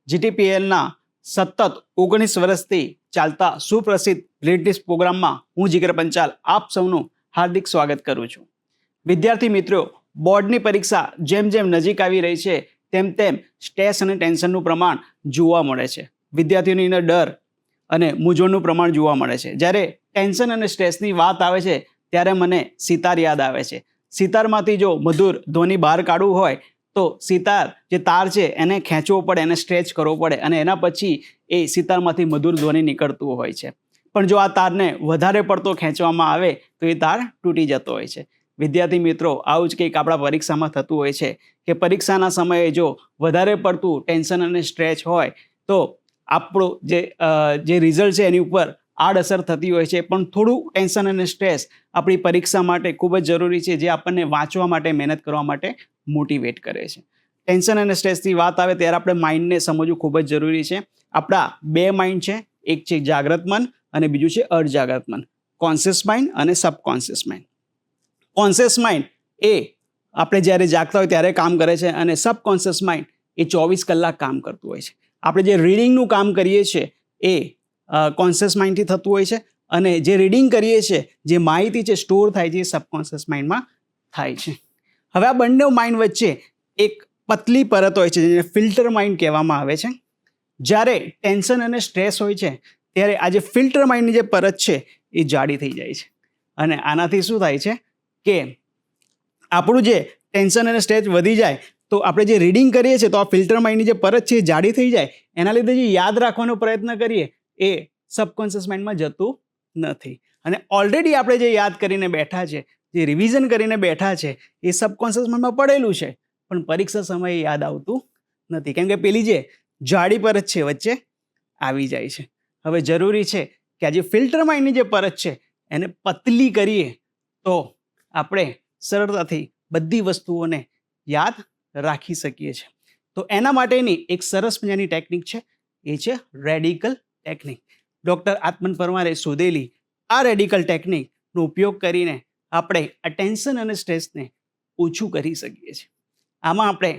જીટીપીએલના સતત 19 વર્ષથી ચાલતા સુપ્રસિદ્ધ રિલેટિવ્સ પ્રોગ્રામમાં હું જીગર પંચાલ આપ સૌનું હાર્દિક સ્વાગત કરું છું. વિદ્યાર્થી મિત્રો, બોર્ડની પરીક્ષા જેમ જેમ નજીક આવી રહી છે તેમ તેમ સ્ટ્રેસ અને ટેન્શનનું પ્રમાણ જોવા મળે છે. વિદ્યાર્થીઓની અંદર ડર અને મૂંઝવણનું પ્રમાણ જોવા મળે છે. જ્યારે ટેન્શન અને સ્ટ્રેસની વાત આવે છે ત્યારે મને સિતાર યાદ આવે છે. સિતારમાંથી જો મધુર ધ્વનિ બહાર કાઢવું હોય તો સિતાર જે તાર છે એને ખેંચવો પડે, એને સ્ટ્રેચ કરવો પડે અને એના પછી એ સિતારમાંથી મધુર ધ્વનિ નીકળતું હોય છે. પણ જો આ તારને વધારે પડતો ખેંચવામાં આવે તો એ તાર તૂટી જતો હોય છે. વિદ્યાર્થી મિત્રો, આવું જ કંઈક આપણા પરીક્ષામાં થતું હોય છે કે પરીક્ષાના સમયે જો વધારે પડતું ટેન્શન અને સ્ટ્રેચ હોય તો આપણું જે રિઝલ્ટ છે એની ઉપર આડઅસર થતી હોય છે. પણ થોડું ટેન્શન અને સ્ટ્રેસ આપણી પરીક્ષા માટે ખૂબ જ જરૂરી છે, જે આપણને વાંચવા માટે, મહેનત કરવા માટે મોટિવેટ કરે છે. ટેન્શન અને સ્ટ્રેસની વાત આવે ત્યારે આપણે માઇન્ડને સમજવું ખૂબ જ જરૂરી છે. આપણા બે માઇન્ડ છે, એક છે જાગ્રત મન અને બીજું છે અર્ધજાગ્રત મન, કોન્શિયસ માઇન્ડ અને સબકોન્શિયસ માઇન્ડ. કોન્શિયસ માઇન્ડ એ આપણે જ્યારે જાગતા હોય ત્યારે કામ કરે છે અને સબકોન્શિયસ માઇન્ડ એ 24 કલાક કામ કરતું હોય છે. આપણે જે રીડિંગનું કામ કરીએ છીએ એ કોન્શિયસ માઇન્ડથી થતું હોય છે અને જે રીડિંગ કરીએ છીએ, જે માહિતી છે સ્ટોર થાય છે, એ સબકોન્શિયસ માઇન્ડમાં થાય છે. હવે આ બંને માઇન્ડ વચ્ચે એક પતલી પરત હોય છે જેને ફિલ્ટર માઇન્ડ કહેવામાં આવે છે. જ્યારે ટેન્શન અને સ્ટ્રેસ હોય છે ત્યારે આ જે ફિલ્ટર માઇન્ડની જે પરત છે એ જાડી થઈ જાય છે અને આનાથી શું થાય છે કે આપણું જે ટેન્શન અને સ્ટ્રેસ વધી જાય તો આપણે જે રીડિંગ કરીએ છીએ તો આ ફિલ્ટર માઇન્ડની જે પરત છે એ જાડી થઈ જાય. એના લીધે જે યાદ રાખવાનો પ્રયત્ન કરીએ એ સબકોન્શિયસ માઇન્ડમાં જતું નથી અને ઓલરેડી આપણે જે યાદ કરીને બેઠા છે, જે રિવિઝન કરીને બેઠા છે એ સબકોન્શિયસ માઇન્ડમાં પડેલું છે પણ પરીક્ષા સમયે યાદ આવતું નથી, કેમ કે પેલી જે જાડી પરત છે વચ્ચે આવી જાય છે. હવે જરૂરી છે કે આ જે ફિલ્ટર માઇન્ડની જે પરત છે એને પતલી કરીએ તો આપણે સરળતાથી બધી વસ્તુઓને યાદ રાખી શકીએ છીએ. તો એના માટેની એક સરસ મજાની ટેકનિક છે, એ છે રેડિકલ ટેકનિક. ડૉક્ટર આત્મન પરમારે શોધેલી આ રેડિકલ ટેકનિકનો ઉપયોગ કરીને આપણે આ ટેન્શન અને સ્ટ્રેસને ઓછું કરી શકીએ છીએ. આમાં આપણે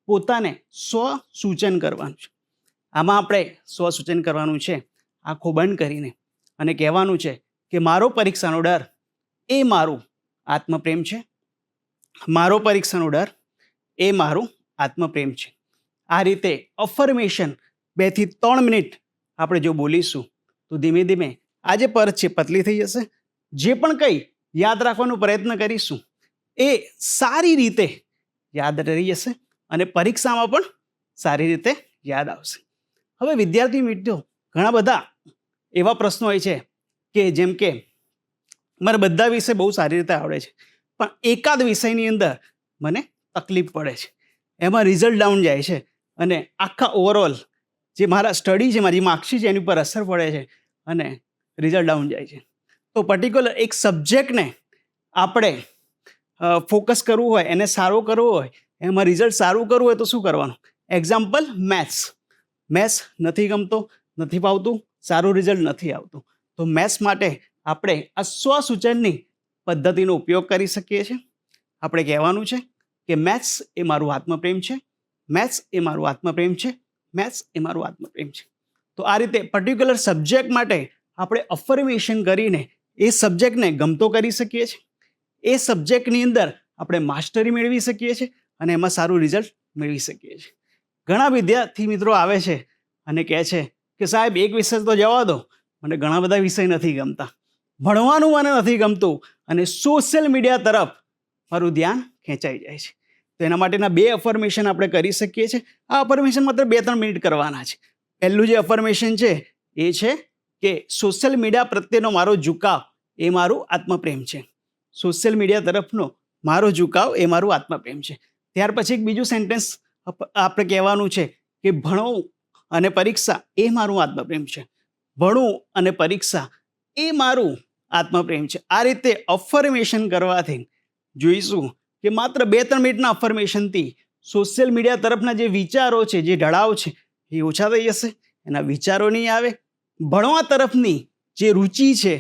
પોતાને સ્વસૂચન કરવાનું છે. આંખો બંધ કરીને અને કહેવાનું છે કે મારો પરીક્ષાનો ડર એ મારું આત્મપ્રેમ છે. મારો પરીક્ષાનો ડર એ મારું આત્મપ્રેમ છે. આ રીતે અફર્મેશન 2 થી 3 મિનિટ આપણે જો બોલીશું તો ધીમે ધીમે આ જે પરત છે પતલી થઈ જશે. જે પણ કંઈ યાદ રાખવાનો પ્રયત્ન કરીશું એ સારી રીતે યાદ રહી જશે અને પરીક્ષામાં પણ સારી રીતે યાદ આવશે. હવે વિદ્યાર્થી મિત્રો, ઘણા બધા એવા પ્રશ્નો હોય છે કે જેમ કે મને બધા વિષય બહુ સારી રીતે આવડે છે પણ એકાદ વિષયની અંદર મને તકલીફ પડે છે, એમાં રિઝલ્ટ ડાઉન જાય છે અને આખા ઓવરઓલ જે મારા સ્ટડી છે, મારી માર્કશીટ છે એની ઉપર અસર પડે છે અને રિઝલ્ટ ડાઉન જાય છે. તો પર્ટિક્યુલર એક સબ્જેક્ટને આપણે ફોકસ કરવું હોય, એને સારો કરવો હોય, એમાં રિઝલ્ટ સારું કરવું હોય તો શું કરવાનું? Example maths. મેથ્સ નથી ગમતો, નથી ફાવતું, સારું રિઝલ્ટ નથી આવતું. તો મેથ્સ માટે આપણે આ સ્વસૂચનની પદ્ધતિનો ઉપયોગ કરી શકીએ છીએ. આપણે કહેવાનું છે કે મેથ્સ એ મારું આત્મપ્રેમ છે, મેથ્સ એ મારું આત્મપ્રેમ છે, મેથ્સ એ મારું આત્મપ્રેમ છે. તો આ રીતે પર્ટિક્યુલર સબ્જેક્ટ માટે આપણે અફર્મેશન કરીને એ સબ્જેક્ટને ગમતો કરી શકીએ છીએ. એ સબ્જેક્ટની અંદર આપણે માસ્ટરી મેળવી શકીએ છીએ અને એમાં સારું રિઝલ્ટ મેળવી શકીએ છીએ. ઘણા વિદ્યાર્થી મિત્રો આવે છે અને કહે છે કે સાહેબ એક વિષય તો જવા દો, મને ઘણા બધા વિષય નથી ગમતા, ભણવાનું મને નથી ગમતું અને સોશિયલ મીડિયા તરફ મારું ધ્યાન ખેંચાઈ જાય છે. તો એના માટેના 2 અફર્મેશન આપણે કરી શકીએ છીએ. આ અફર્મેશન માત્ર 2-3 મિનિટ કરવાના છે. પહેલું જે અફર્મેશન છે એ છે કે સોશિયલ મીડિયા પ્રત્યેનો મારો ઝુકાવ એ મારું આત્મપ્રેમ છે. સોશિયલ મીડિયા તરફનો મારો ઝુકાવ એ મારું આત્મપ્રેમ છે. ત્યાર પછી એક બીજું સેન્ટેન્સ આપણે કહેવાનું છે કે ભણવું અને પરીક્ષા એ મારું આત્મપ્રેમ છે. ભણવું અને પરીક્ષા એ મારું આત્મપ્રેમ છે. આ રીતે અફર્મેશન કરવાથી જોઈશું કે માત્ર 2-3 મિનિટના અફર્મેશનથી સોશિયલ મીડિયા તરફના જે વિચારો છે, જે ઢળાવ છે એ ઓછા થઈ જશે, એના વિચારો નહીં આવે, ભણવા તરફની જે રુચિ છે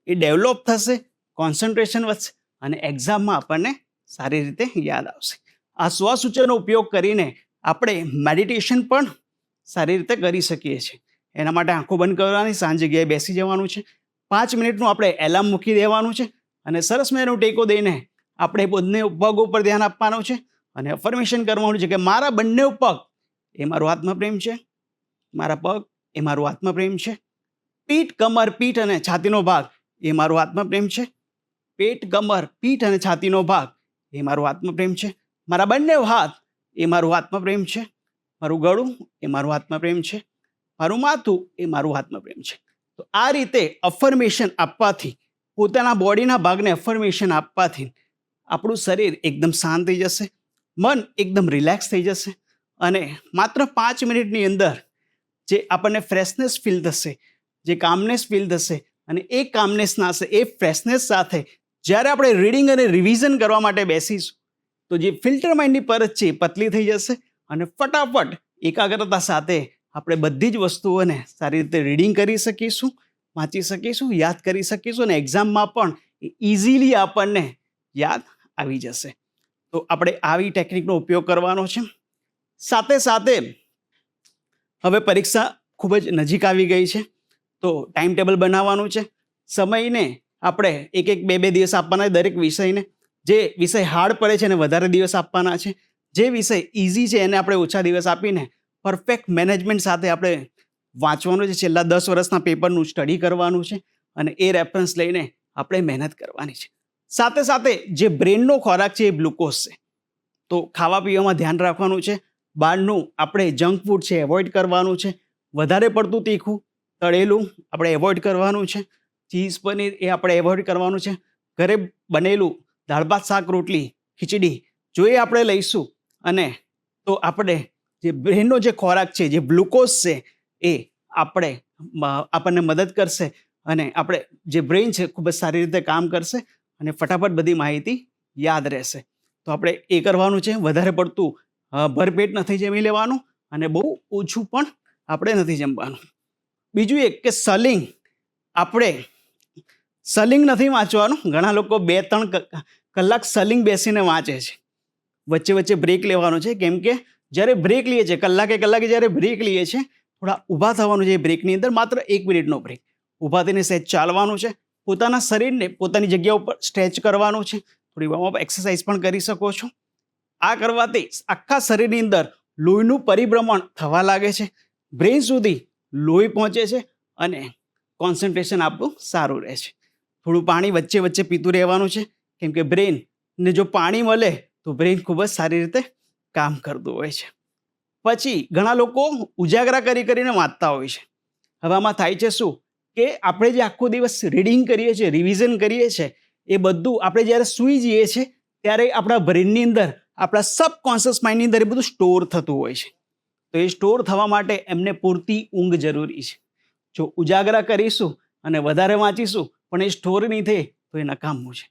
એ ડેવલપ થશે, કોન્સન્ટ્રેશન વધશે અને એક્ઝામમાં આપણને સારી રીતે યાદ આવશે. આ સ્વસૂચનનો ઉપયોગ કરીને આપણે મેડિટેશન પણ સારી રીતે કરી શકીએ છીએ. એના માટે આંખો બંધ કરવાની, શાંત જગ્યાએ બેસી જવાનું છે. 5 મિનિટનું આપણે એલાર્મ મૂકી દેવાનું છે અને સરસ મજાનો ટેકો દઈને આપણે બંને પગ ઉપર ધ્યાન આપવાનું છે અને અફર્મેશન કરવાનું છે કે મારા બંને પગ એ મારો આત્મપ્રેમ છે, મારા પગ એ મારો આત્મપ્રેમ છે, પીઠ, કમર, પીઠ અને છાતીનો ભાગ એ મારો આત્મપ્રેમ છે, પેટ, કમર, પીઠ અને છાતીનો ભાગ એ મારો આત્મપ્રેમ છે, મારા બંને હાથ એ મારો આત્મપ્રેમ છે, મારું ગળું એ મારો આત્મપ્રેમ છે, મારું માથું એ મારું આત્મપ્રેમ છે. તો આ રીતે અફર્મેશન આપવાથી, પોતાના બોડીના ભાગને અફર્મેશન આપવાથી આપણું શરીર એકદમ શાંત થઈ જશે, મન એકદમ રિલેક્સ થઈ જશે અને માત્ર 5 મિનિટની અંદર જે આપણને ફ્રેશનેસ ફીલ થશે, જે કામનેસ ફીલ થશે અને એ કામનેસ નાશે, એ ફ્રેશનેસ સાથે જ્યારે આપણે રીડિંગ અને રિવિઝન કરવા માટે બેસીશું તો જે ફિલ્ટર માઇન્ડની પરત છે એ પતલી થઈ જશે અને ફટાફટ એકાગ્રતા સાથે આપણે બધી જ વસ્તુઓને સારી રીતે રીડિંગ કરી શકીશું, વાંચી શકીશું, યાદ કરી શકીશું અને એક્ઝામમાં પણ ઇઝીલી આપણને યાદ આવી જશે. તો આપણે આવી ટેકનિકનો ઉપયોગ કરવાનો છે. સાથે સાથે હવે પરીક્ષા ખૂબ જ નજીક આવી ગઈ છે તો ટાઈમ ટેબલ બનાવવાનું છે. સમયને આપણે 1-1, 2-2 દિવસ આપવાના દરેક વિષયને. જે વિષય હાર્ડ પડે છે એને વધારે દિવસ આપવાના છે, જે વિષય ઇઝી છે એને આપણે ઓછા દિવસ આપીને પરફેક્ટ મેનેજમેન્ટ સાથે આપણે વાંચવાનું છે. છેલ્લા 10 વર્ષના પેપરનું સ્ટડી કરવાનું છે અને એ રેફરન્સ લઈને આપણે મહેનત કરવાની છે. સાથે સાથે જે બ્રેનનો ખોરાક છે એ ગ્લુકોઝ છે, તો ખાવા પીવામાં ધ્યાન રાખવાનું છે. બહારનું આપણે જંક ફૂડ છે એવોઇડ કરવાનું છે. વધારે પડતું તીખું, તળેલું આપણે એવોઇડ કરવાનું છે. ચીઝ, પનીર એ આપણે એવોઇડ કરવાનું છે. ઘરે બનેલું દાળ ભાત, શાક, રોટલી, ખીચડી જો એ આપણે લઈશું અને તો આપણે જે બ્રેનનો જે ખોરાક છે, જે ગ્લુકોઝ છે એ આપણને મદદ કરશે અને આપણે જે બ્રેઇન છે ખૂબ જ સારી રીતે કામ કરશે અને ફટાફટ બધી માહિતી યાદ રહેશે. તો આપણે એ કરવાનું છે. વધારે પડતું ભરપેટ નથી જમી લેવાનું અને બહુ ઓછું પણ આપણે નથી જમવાનું. બીજું એક કે આપણે સલિંગ નથી વાંચવાનું. ઘણા લોકો 2-3 કલાક સલિંગ બેસીને વાંચે છે. વચ્ચે વચ્ચે બ્રેક લેવાનો છે, કેમ કે જ્યારે બ્રેક લઈએ છીએ, કલાકે જ્યારે બ્રેક લઈએ છીએ, થોડા ઊભા થવાનું છે. બ્રેકની અંદર માત્ર 1 મિનિટનો બ્રેક. ઊભા થઈને સહેજ ચાલવાનું છે. પોતાના શરીરને પોતાની જગ્યા ઉપર સ્ટ્રેચ કરવાનું છે. થોડી વોર્મઅપ એક્સરસાઇઝ પણ કરી શકો છો. આ કરવાથી આખા શરીરની અંદર લોહીનું પરિભ્રમણ થવા લાગે છે, બ્રેઇન સુધી લોહી પહોંચે છે અને કોન્સન્ટ્રેશન આપણું સારું રહે છે. થોડું પાણી વચ્ચે વચ્ચે પીતું રહેવાનું છે, કેમ કે બ્રેઇનને જો પાણી મળે તો બ્રેઇન ખૂબ જ સારી રીતે કામ કરતું હોય છે. પછી ઘણા લોકો ઉજાગરા કરીને વાંચતા હોય છે. હવે આમાં થાય છે શું કે આપણે જે આખો દિવસ રીડિંગ કરીએ છીએ, રિવિઝન કરીએ છીએ, એ બધું આપણે જ્યારે સૂઈ જઈએ છીએ ત્યારે આપણા બ્રેઇનની અંદર, આપણા સબકોન્શિયસ માઇન્ડની અંદર એ બધું સ્ટોર થતું હોય છે. તો એ સ્ટોર થવા માટે એમને પૂરતી ઊંઘ જરૂરી છે. જો ઉજાગરા કરીશું અને વધારે વાંચીશું પણ એ સ્ટોર નહીં થાય તો એ નકામું છે.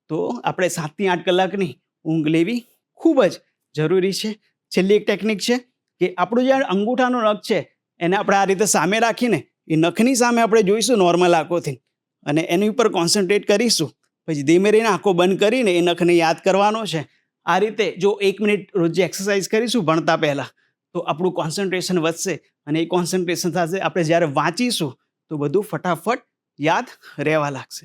તો આપણે 7 થી 8 કલાકની ઊંઘ લેવી ખૂબ જ જરૂરી છે. છેલ્લી એક ટેકનિક છે કે આપણું જે અંગૂઠાનો નખ છે એને આપણે આ રીતે સામે રાખીને એ નખની સામે આપણે જોઈશું નોર્મલ આંખોથી અને એની ઉપર કોન્સન્ટ્રેટ કરીશું. પછી ધીમે રહીને આંખો બંધ કરીને એ નખને યાદ કરવાનો છે. આ રીતે જો 1 મિનિટ રોજ એક્સરસાઇઝ કરીશું ભણતા પહેલાં તો આપણું કોન્સન્ટ્રેશન વધશે અને એ કોન્સન્ટ્રેશન સાથે આપણે જ્યારે વાંચીશું તો બધું ફટાફટ યાદ રહેવા લાગશે.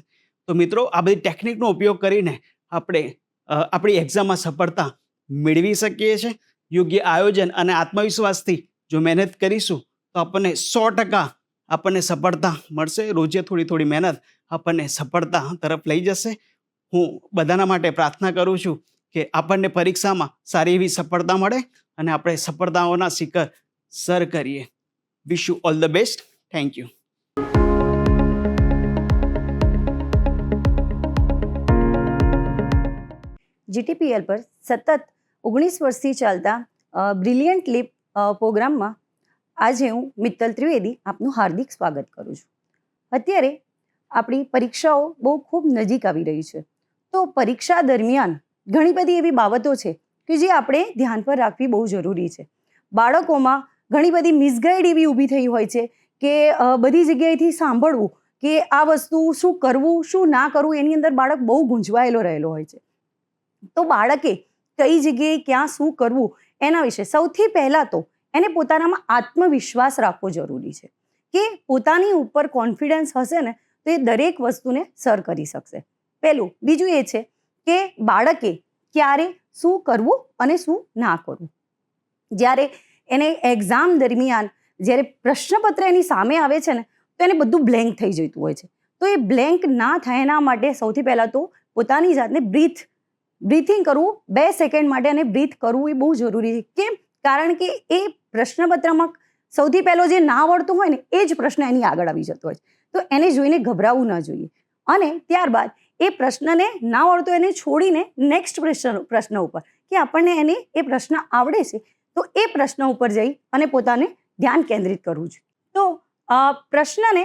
તો મિત્રો, આ બધી ટેકનિકનો ઉપયોગ કરીને આપણે આપણી એક્ઝામમાં સફળતા મેળવી શકીએ છીએ. યોગ્ય આયોજન અને આત્મવિશ્વાસથી જો મહેનત કરીશું તો આપણને 100% આપણને સફળતા મળશે. રોજે થોડી થોડી મહેનત આપણને સફળતા તરફ લઈ જશે. હું બધાના માટે પ્રાર્થના કરું છું કે આપણને પરીક્ષામાં સારી એવી સફળતા મળે અને આપણે સફળતાઓના શિખર સર કરીએ. Wish you all the best. Thank you. GTPL પર સતત 19 વર્ષથી ચાલતા બ્રિલિયન્ટ લીપ પ્રોગ્રામમાં આજે હું મિત્તલ ત્રિવેદી આપનું હાર્દિક સ્વાગત કરું છું. અત્યારે આપણી પરીક્ષાઓ બહુ ખૂબ નજીક આવી રહી છે, તો પરીક્ષા દરમિયાન ઘણી બધી એવી બાબતો છે કે જે આપણે ધ્યાન પર રાખવી બહુ જરૂરી છે. બાળકોમાં ઘણી બધી મિસગાઈડ એવી ઊભી થઈ હોય છે કે બધી જગ્યાએથી સાંભળવું કે આ વસ્તુ શું કરવું શું ના કરવું, એની અંદર બાળક બહુ ગૂંચવાયેલો રહેલો હોય છે. તો બાળકે કઈ જગ્યાએ ક્યાં શું કરવું એના વિશે સૌથી પહેલાં તો એને પોતાનામાં આત્મવિશ્વાસ રાખવો જરૂરી છે કે પોતાની ઉપર કોન્ફિડન્સ હશે ને તો એ દરેક વસ્તુને સર કરી શકશે. પહેલું. બીજું એ છે કે બાળકે ક્યારે શું કરવું અને શું ના કરવું. જ્યારે એને એક્ઝામ દરમિયાન જ્યારે પ્રશ્નપત્ર એની સામે આવે છે ને તો એને બધું બ્લેન્ક થઈ જતું હોય છે. તો એ બ્લેન્ક ના થાય એના માટે સૌથી પહેલાં તો પોતાની જાતને બ્રીથિંગ કરવું, 2 સેકન્ડ માટે એને બ્રીથ કરવું એ બહુ જરૂરી છે. કેમ? કારણ કે એ પ્રશ્નપત્રમાં સૌથી પહેલો જે ના આવડતું હોય ને એ જ પ્રશ્ન એની આગળ આવી જતો હોય છે. તો એને જોઈને ગભરાવું ના જોઈએ અને ત્યારબાદ એ પ્રશ્નને ના આવડતો એને છોડીને નેક્સ્ટ પ્રશ્ન ઉપર કે આપણને એને એ પ્રશ્ન આવડે છે તો એ પ્રશ્ન ઉપર જઈ અને પોતાને ધ્યાન કેન્દ્રિત કરવું જોઈએ. તો પ્રશ્નને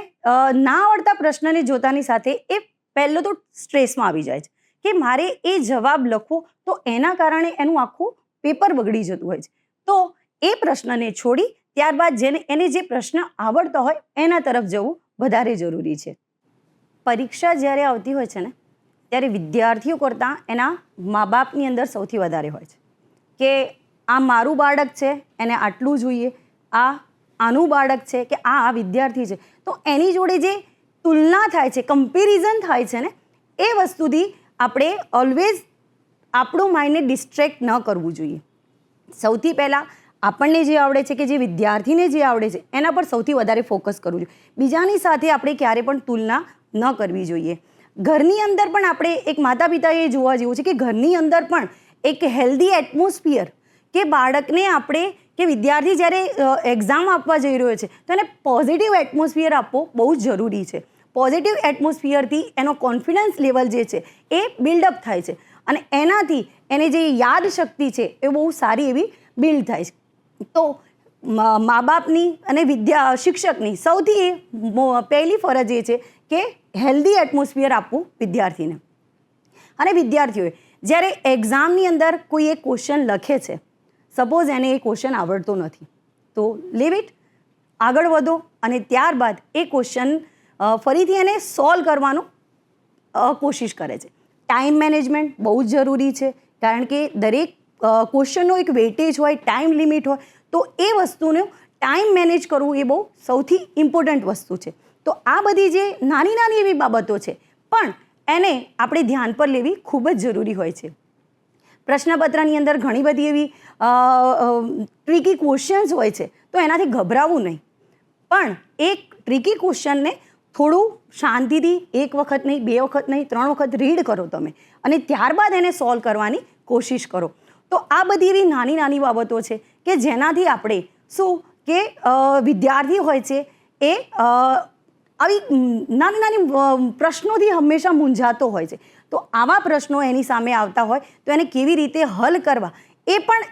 ના આવડતા પ્રશ્નને જોતાની સાથે એ પહેલો તો સ્ટ્રેસમાં આવી જાય છે કે મારે એ જવાબ લખવો, તો એના કારણે એનું આખું પેપર બગડી જતું હોય છે. તો એ પ્રશ્નને છોડી ત્યારબાદ એને જે પ્રશ્ન આવડતા હોય એના તરફ જવું વધારે જરૂરી છે. પરીક્ષા જ્યારે આવતી હોય છે ને ત્યારે વિદ્યાર્થીઓ કરતાં એના મા બાપની અંદર સૌથી વધારે હોય છે કે આ મારું બાળક છે, એને આટલું જોઈએ, આનું બાળક છે કે આ વિદ્યાર્થી છે, તો એની જોડે જે તુલના થાય છે, કમ્પેરિઝન થાય છે ને, એ વસ્તુથી આપણે ઓલવેઝ આપણું માઇન્ડને ડિસ્ટ્રેક્ટ ન કરવું જોઈએ. સૌથી પહેલાં આપણને જે આવડે છે કે જે વિદ્યાર્થીને જે આવડે છે એના પર સૌથી વધારે ફોકસ કરવું જોઈએ. બીજાની સાથે આપણે ક્યારે પણ તુલના ન કરવી જોઈએ. ઘરની અંદર પણ આપણે એક માતા પિતાએ જોવા જેવું છે કે ઘરની અંદર પણ એક હેલ્ધી એટમોસ્ફિયર કે બાળકને આપણે કે વિદ્યાર્થી જ્યારે એક્ઝામ આપવા જઈ રહ્યો છે તો એને પોઝિટિવ એટમોસ્ફિયર આપવો બહુ જ જરૂરી છે. પોઝિટિવ એટમોસ્ફિયરથી એનો કોન્ફિડન્સ લેવલ જે છે એ બિલ્ડઅપ થાય છે અને એનાથી એને જે યાદ શક્તિ છે એ બહુ સારી એવી બિલ્ડ થાય છે. તો મા બાપની અને શિક્ષકની સૌથી પહેલી ફરજ એ છે કે હેલ્ધી એટમોસ્ફિયર આપવું વિદ્યાર્થીને. અને વિદ્યાર્થીઓએ જ્યારે એક્ઝામની અંદર કોઈ એક ક્વેશ્ચન લખે છે, સપોઝ એને એ ક્વેશ્ચન આવડતો નથી, તો લીવ ઇટ, આગળ વધો અને ત્યારબાદ એ ક્વેશ્ચન ફરીથી એને સોલ્વ કરવાનો કોશિશ કરે છે. ટાઈમ મેનેજમેન્ટ બહુ જ જરૂરી છે કારણ કે દરેક ક્વેશ્ચનનો એક વેટેજ હોય, ટાઈમ લિમિટ હોય, તો એ વસ્તુનું ટાઈમ મેનેજ કરવું એ બહુ સૌથી ઇમ્પોર્ટન્ટ વસ્તુ છે. તો આ બધી જે નાની નાની એવી બાબતો છે પણ એને આપણે ધ્યાન પર લેવી ખૂબ જ જરૂરી હોય છે. પ્રશ્નપત્રની અંદર ઘણી બધી એવી ટ્રિકી ક્વેશ્ચન્સ હોય છે તો એનાથી ગભરાવું નહીં, પણ એક ટ્રિકી ક્વેશ્ચનને થોડું શાંતિથી 1 વખત નહીં, 2 વખત નહીં, 3 વખત રીડ કરો તમે અને ત્યારબાદ એને સોલ્વ કરવાની કોશિશ કરો. તો આ બધી એવી નાની નાની બાબતો છે કે જેનાથી આપણે શું કે વિદ્યાર્થી હોય છે એ આવી નાની નાની પ્રશ્નોથી હંમેશા મૂંઝાતો હોય છે. તો આવા પ્રશ્નો એની સામે આવતા હોય તો એને કેવી રીતે હલ કરવા એ પણ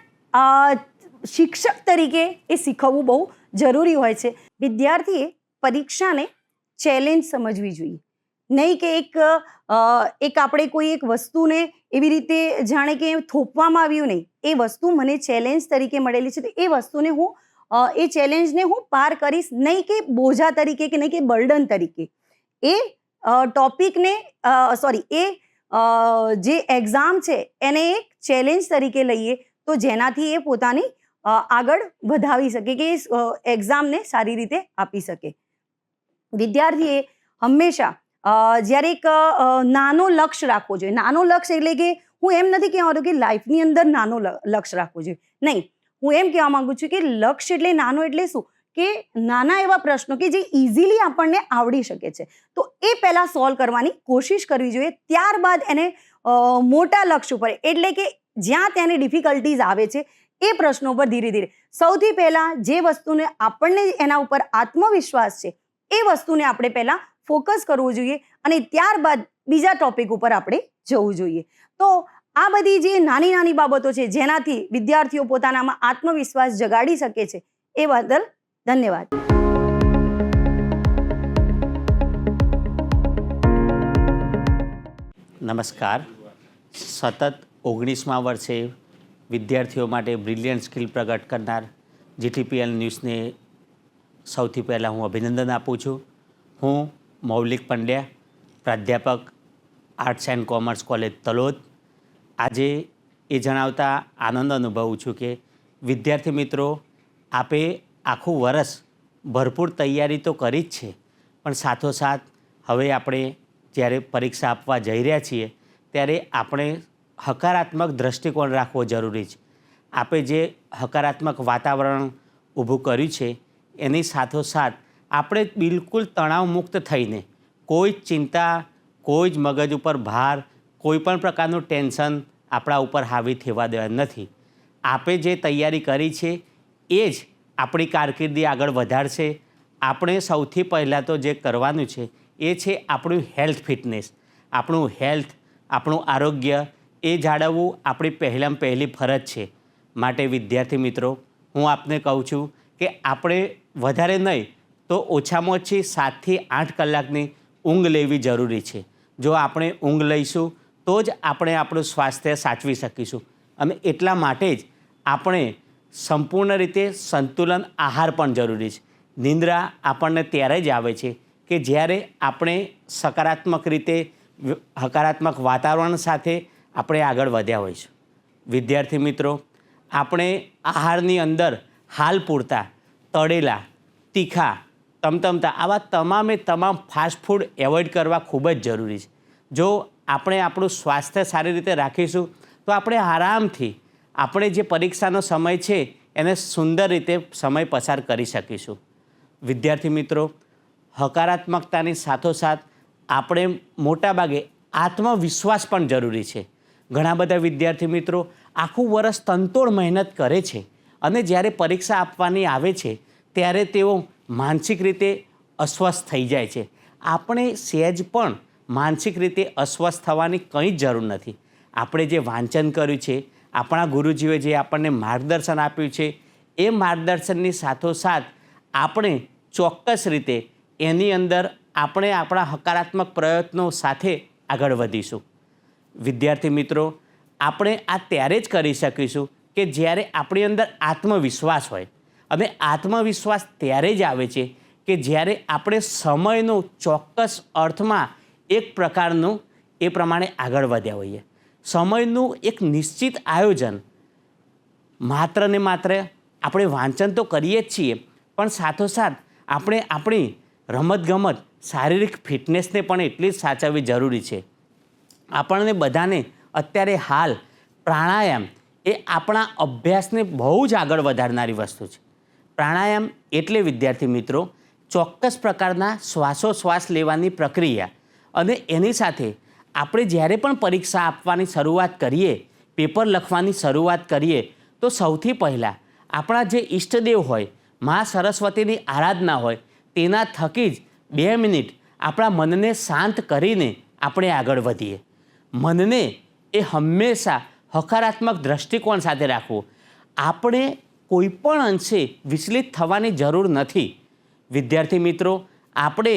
શિક્ષક તરીકે એ શીખવવું બહુ જરૂરી હોય છે. વિદ્યાર્થીએ પરીક્ષાને ચેલેન્જ સમજવી જોઈએ, નહીં કે એક આપણે કોઈ એક વસ્તુને એવી રીતે જાણે કે થોપવામાં આવ્યું નહીં. એ વસ્તુ મને ચેલેન્જ તરીકે મળેલી છે તો એ વસ્તુને એ ચેલેન્જને હું પાર કરીશ, નહીં કે બોજા તરીકે કે નહીં કે બર્ડન તરીકે. એ ટોપિકને જે એક્ઝામ છે એને એક ચેલેન્જ તરીકે લઈએ તો જેનાથી એ પોતાની આગળ વધાવી શકે કે એક્ઝામને સારી રીતે આપી શકે. વિદ્યાર્થીએ હંમેશા જ્યારે એક નાનો લક્ષ્ય રાખવો જોઈએ. નાનો લક્ષ્ય એટલે કે હું એમ નથી કહેવાનું કે લાઈફની અંદર નાનો લક્ષ્ય રાખવો જોઈએ, નહીં. હું એમ કહેવા માંગુ છું કે લક્ષ્ય એટલે નાનો એટલે શું કે નાના એવા પ્રશ્નો કે જે ઇઝીલી આપણને આવડી શકે છે તો એ પહેલાં સોલ્વ કરવાની કોશિશ કરવી જોઈએ. ત્યારબાદ એને મોટા લક્ષ્ય ઉપર એટલે કે જ્યાં તેને ડિફિકલ્ટીઝ આવે છે એ પ્રશ્નો પર ધીરે ધીરે સૌથી પહેલાં જે વસ્તુને આપણને એના ઉપર આત્મવિશ્વાસ છે એ વસ્તુને આપણે પહેલાં ફોકસ કરવું જોઈએ અને ત્યારબાદ બીજા ટોપિક ઉપર આપણે જવું જોઈએ. તો આ બધી જે નાની નાની બાબતો છે જેનાથી વિદ્યાર્થીઓ પોતાનામાં આત્મવિશ્વાસ જગાડી શકે છે એ બદલ ધન્યવાદ. નમસ્કાર. સતત 19મા વર્ષે વિદ્યાર્થીઓ માટે બ્રિલિયન્ટ સ્કિલ પ્રગટ કરનાર GTPL ન્યૂઝને સૌથી પહેલાં હું અભિનંદન આપું છું. હું મૌલિક પંડ્યા, પ્રાધ્યાપક arts and commerce college Talod. આજે એ જણાવતા આનંદ અનુભવું છું કે વિદ્યાર્થી મિત્રો આપે આખું વરસ ભરપૂર તૈયારી તો કરી જ છે, પણ સાથોસાથ હવે આપણે જ્યારે પરીક્ષા આપવા જઈ રહ્યા છીએ ત્યારે આપણે હકારાત્મક દૃષ્ટિકોણ રાખવો જરૂરી છે. આપે જે હકારાત્મક વાતાવરણ ઊભું કર્યું છે એની સાથોસાથ આપણે બિલકુલ તણાવમુક્ત થઈને કોઈ જ ચિંતા, કોઈ જ મગજ ઉપર ભાર, કોઈ પણ પ્રકારનું ટેન્શન આપણા ઉપર હાવી થવા દેવા નથી. આપે જે તૈયારી કરી છે એ જ આપણી કારકિર્દી આગળ વધારશે. આપણે સૌથી પહેલાં તો જે કરવાનું છે એ છે આપણું હેલ્થ ફિટનેસ. આપણું હેલ્થ, આપણું આરોગ્ય એ જાળવવું આપણી પહેલાં પહેલી ફરજ છે. માટે વિદ્યાર્થી મિત્રો, હું આપને કહું છું કે આપણે વધારે નહીં તો ઓછામાં ઓછી 7થી 8 કલાકની ઊંઘ લેવી જરૂરી છે. જો આપણે ઊંઘ લઈશું તો જ આપણે આપણું સ્વાસ્થ્ય સાચવી શકીશું. અને એટલા માટે જ આપણે સંપૂર્ણ રીતે સંતુલન આહાર પણ જરૂરી છે. નિંદ્રા આપણને ત્યારે જ આવે છે કે જ્યારે આપણે સકારાત્મક રીતે હકારાત્મક વાતાવરણ સાથે આપણે આગળ વધ્યા હોઈશું. વિદ્યાર્થી મિત્રો, આપણે આહારની અંદર હાલ પૂરતા તળેલા, તીખા, તમતમતા આવા તમામે તમામ ફાસ્ટ ફૂડ એવોઇડ કરવા ખૂબ જ જરૂરી છે. જો આપણે આપણું સ્વાસ્થ્ય સારી રીતે રાખીશું તો આપણે આરામથી આપણે જે પરીક્ષાનો સમય છે એને સુંદર રીતે સમય પસાર કરી શકીશું. વિદ્યાર્થી મિત્રો, હકારાત્મકતાની સાથોસાથ આપણે મોટાભાગે આત્મવિશ્વાસ પણ જરૂરી છે. ઘણા બધા વિદ્યાર્થી મિત્રો આખું વર્ષ તનતોડ મહેનત કરે છે અને જ્યારે પરીક્ષા આપવાની આવે છે ત્યારે તેઓ માનસિક રીતે અસ્વસ્થ થઈ જાય છે. આપણે સહેજ પણ માનસિક રીતે અસ્વસ્થ થવાની કંઈ જ જરૂર નથી. આપણે જે વાંચન કર્યું છે, આપણા ગુરુજીઓએ જે આપણને માર્ગદર્શન આપ્યું છે એ માર્ગદર્શનની સાથોસાથ આપણે ચોક્કસ રીતે એની અંદર આપણે આપણા હકારાત્મક પ્રયત્નો સાથે આગળ વધીશું. વિદ્યાર્થી મિત્રો, આપણે આ ત્યારે જ કરી શકીશું કે જ્યારે આપણી અંદર આત્મવિશ્વાસ હોય. અને આત્મવિશ્વાસ ત્યારે જ આવે છે કે જ્યારે આપણે સમયનો ચોક્કસ અર્થમાં એક પ્રકારનું એ પ્રમાણે આગળ વધ્યા હોઈએ. સમયનું એક નિશ્ચિત આયોજન. માત્ર ને માત્ર આપણે વાંચન તો કરીએ જ છીએ, પણ સાથોસાથ આપણે આપણી રમતગમત, શારીરિક ફિટનેસને પણ એટલી જ સાચવવી જરૂરી છે. આપણને બધાને અત્યારે હાલ પ્રાણાયામ એ આપણા અભ્યાસને બહુ જ આગળ વધારનારી વસ્તુ છે. પ્રાણાયામ એટલે વિદ્યાર્થી મિત્રો ચોક્કસ પ્રકારના શ્વાસોશ્વાસ લેવાની પ્રક્રિયા. અને એની સાથે આપણે જ્યારે પણ પરીક્ષા આપવાની શરૂઆત કરીએ, પેપર લખવાની શરૂઆત કરીએ તો સૌથી પહેલાં આપણા જે ઈષ્ટદેવ હોય, મા સરસ્વતીની આરાધના હોય, તેના થકી જ 2 મિનિટ આપણા મનને શાંત કરીને આપણે આગળ વધીએ. મનને એ હંમેશા હકારાત્મક દૃષ્ટિકોણ સાથે રાખવું. આપણે કોઈ પણ અંશે વિચલિત થવાની જરૂર નથી. વિદ્યાર્થી મિત્રો, આપણે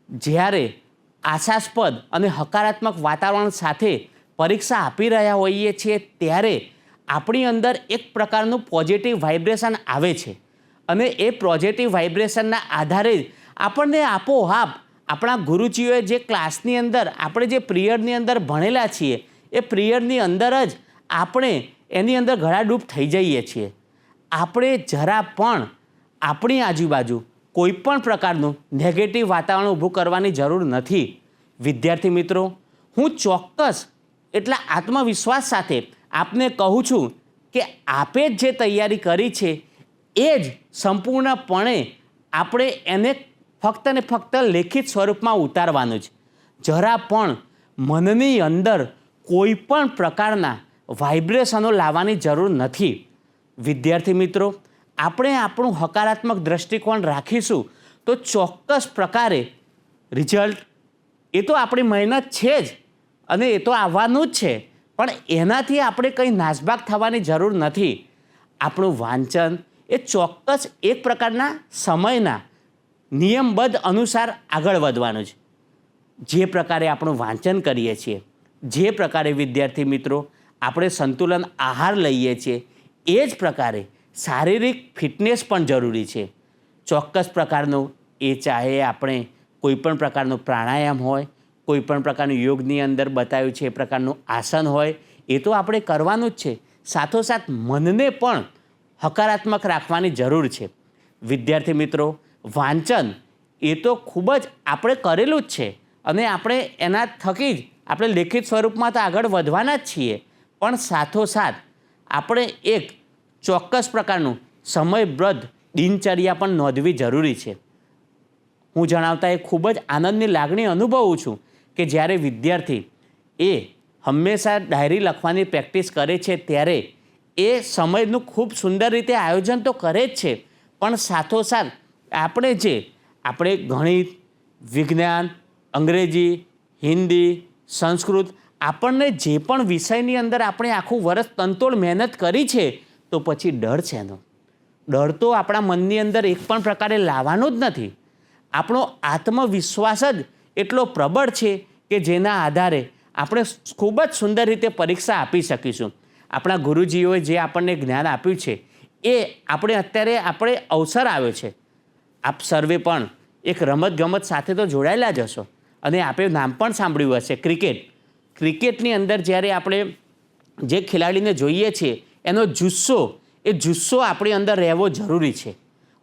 જ્યારે આશાસ્પદ અને હકારાત્મક વાતાવરણ સાથે પરીક્ષા આપી રહ્યા હોઈએ છીએ ત્યારે આપણી અંદર એક પ્રકારનું પોઝિટિવ વાઇબ્રેશન આવે છે. અને એ પોઝિટિવ વાઇબ્રેશનના આધારે જ આપણને આપોઆપ આપણા ગુરુજીઓએ જે ક્લાસની અંદર આપણે જે પિરિયડની અંદર ભણેલા છીએ એ પિરિયડની અંદર જ આપણે એની અંદર ગળાડૂબ થઈ જઈએ છીએ. આપણે જરા પણ આપણી આજુબાજુ કોઈ પણ પ્રકારનું નેગેટિવ વાતાવરણ ઊભું કરવાની જરૂર નથી. વિદ્યાર્થી મિત્રો, હું ચોક્કસ એટલા આત્મવિશ્વાસ સાથે આપને કહું છું કે આપે જે તૈયારી કરી છે એ જ સંપૂર્ણપણે આપણે એને ફક્ત ને ફક્ત લેખિત સ્વરૂપમાં ઉતારવાનું છે. જરા પણ મનની અંદર કોઈ પણ પ્રકારના વાઇબ્રેશનો લાવવાની જરૂર નથી. વિદ્યાર્થી મિત્રો, આપણે આપણું હકારાત્મક દૃષ્ટિકોણ રાખીશું તો ચોક્કસ પ્રકારે રિઝલ્ટ એ તો આપણી મહેનત છે જ અને એ તો આવવાનું જ છે, પણ એનાથી આપણે કંઈ નાસભાગ થવાની જરૂર નથી. આપણું વાંચન એ ચોક્કસ એક પ્રકારના સમયના નિયમબદ્ધ અનુસાર આગળ વધવાનું છે. જે પ્રકારે આપણું વાંચન કરીએ છીએ, જે પ્રકારે વિદ્યાર્થી મિત્રો આપણે સંતુલન આહાર લઈએ છીએ, એ જ પ્રકારે શારીરિક ફિટનેસ પણ જરૂરી છે. ચોક્કસ પ્રકારનું એ ચાહે આપણે કોઈપણ પ્રકારનું પ્રાણાયામ હોય, કોઈપણ પ્રકારનું યોગની અંદર બતાવ્યું છે એ પ્રકારનું આસન હોય, એ તો આપણે કરવાનું જ છે. સાથોસાથ મનને પણ હકારાત્મક રાખવાની જરૂર છે. વિદ્યાર્થી મિત્રો, વાંચન એ તો ખૂબ જ આપણે કરેલું જ છે અને આપણે એના થકી જ આપણે લેખિત સ્વરૂપમાં તો આગળ વધવાના જ છીએ, પણ સાથોસાથ આપણે એક ચોક્કસ પ્રકારનું સમયબદ્ધ દિનચર્યા પણ નોંધવી જરૂરી છે. હું જણાવતા એ ખૂબ જ આનંદની લાગણી અનુભવું છું કે જ્યારે વિદ્યાર્થી એ હંમેશા ડાયરી લખવાની પ્રેક્ટિસ કરે છે ત્યારે એ સમયનું ખૂબ સુંદર રીતે આયોજન તો કરે જ છે, પણ સાથોસાથ આપણે ગણિત, વિજ્ઞાન, અંગ્રેજી, હિન્દી, સંસ્કૃત આપણને જે પણ વિષયની અંદર આપણે આખું વર્ષ તનતોડ મહેનત કરી છે, તો પછી ડર છે એનો. ડર તો આપણા મનની અંદર એક પણ પ્રકારે લાવવાનો જ નથી. આપણો આત્મવિશ્વાસ જ એટલો પ્રબળ છે કે જેના આધારે આપણે ખૂબ જ સુંદર રીતે પરીક્ષા આપી શકીશું. આપણા ગુરુજીઓએ જે આપણને જ્ઞાન આપ્યું છે એ આપણે અવસર આવ્યો છે. આપ સર્વે પણ એક રમતગમત સાથે તો જોડાયેલા જ હશો અને આપણે નામ પણ સાંભળ્યું હશે, ક્રિકેટની અંદર જ્યારે આપણે જે ખેલાડીને જોઈએ છીએ એનો જુસ્સો આપણી અંદર રહેવો જરૂરી છે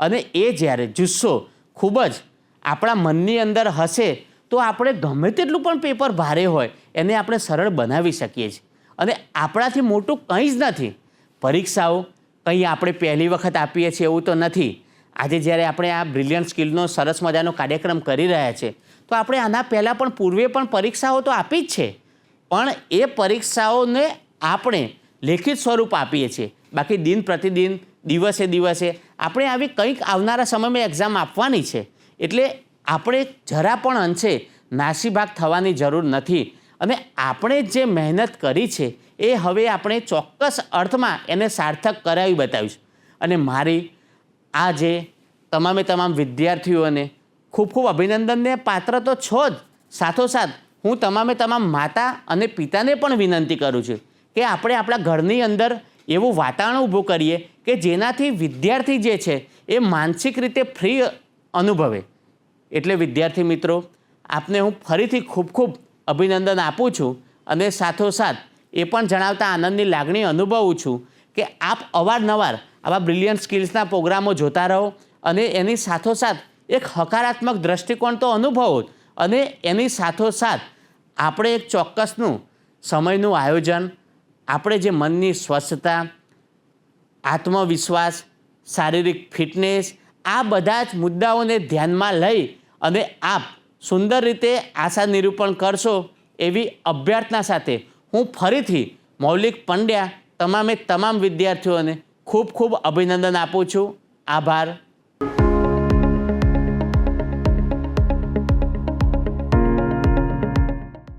અને એ જ્યારે જુસ્સો ખૂબ જ આપણા મનની અંદર હશે તો આપણે ગમે તેટલું પણ પેપર ભારે હોય એને આપણે સરળ બનાવી શકીએ છીએ અને આપણાથી મોટું કંઈ જ નથી. પરીક્ષાઓ કંઈ આપણે પહેલી વખત આપીએ છીએ એવું તો નથી. આજે જ્યારે આપણે આ બ્રિલિયન્ટ સ્કિલનો સરસ મજાનો કાર્યક્રમ કરી રહ્યા છે તો આપણે આના પહેલાં પણ પૂર્વે પણ પરીક્ષાઓ તો આપી જ છે, પણ એ પરીક્ષાઓને આપણે લેખિત સ્વરૂપ આપીએ છીએ. બાકી દિન પ્રતિદિન દિવસે આપણે આવી કંઈક આવનારા સમયમાં એક્ઝામ આપવાની છે, એટલે આપણે જરા પણ અંશે નાસીભાગ થવાની જરૂર નથી અને આપણે જે મહેનત કરી છે એ હવે આપણે ચોક્કસ અર્થમાં એને સાર્થક કરાવી બતાવીશું. અને મારી આજે તમામ વિદ્યાર્થીઓને ખૂબ ખૂબ અભિનંદનને પાત્ર તો છો જ, સાથોસાથ હું તમામ માતા અને પિતાને પણ વિનંતી કરું છું કે આપણે આપણા ઘરની અંદર એવું વાતાવરણ ઊભું કરીએ કે જેનાથી વિદ્યાર્થી જે છે એ માનસિક રીતે ફ્રી અનુભવે. એટલે વિદ્યાર્થી મિત્રો, આપને હું ફરીથી ખૂબ અભિનંદન આપું છું અને સાથોસાથ એ પણ જણાવતા આનંદની લાગણી અનુભવું છું કે આપ અવારનવાર આવા બ્રિલિયન્ટ સ્કિલ્સના પ્રોગ્રામો જોતા રહો અને એની સાથોસાથ એક હકારાત્મક દૃષ્ટિકોણ તો અનુભવો અને એની સાથોસાથ આપણે એક ચોક્કસનું સમયનું આયોજન, આપણે જે મનની સ્વસ્થતા, આત્મવિશ્વાસ, શારીરિક ફિટનેસ આ બધા જ મુદ્દાઓને ધ્યાનમાં લઈ અને આપ સુંદર રીતે આશા નિરૂપણ કરશો એવી અભ્યર્થના સાથે હું ફરીથી મૌલિક પંડ્યા તમામ વિદ્યાર્થીઓને ખૂબ અભિનંદન આપું છું. આભાર.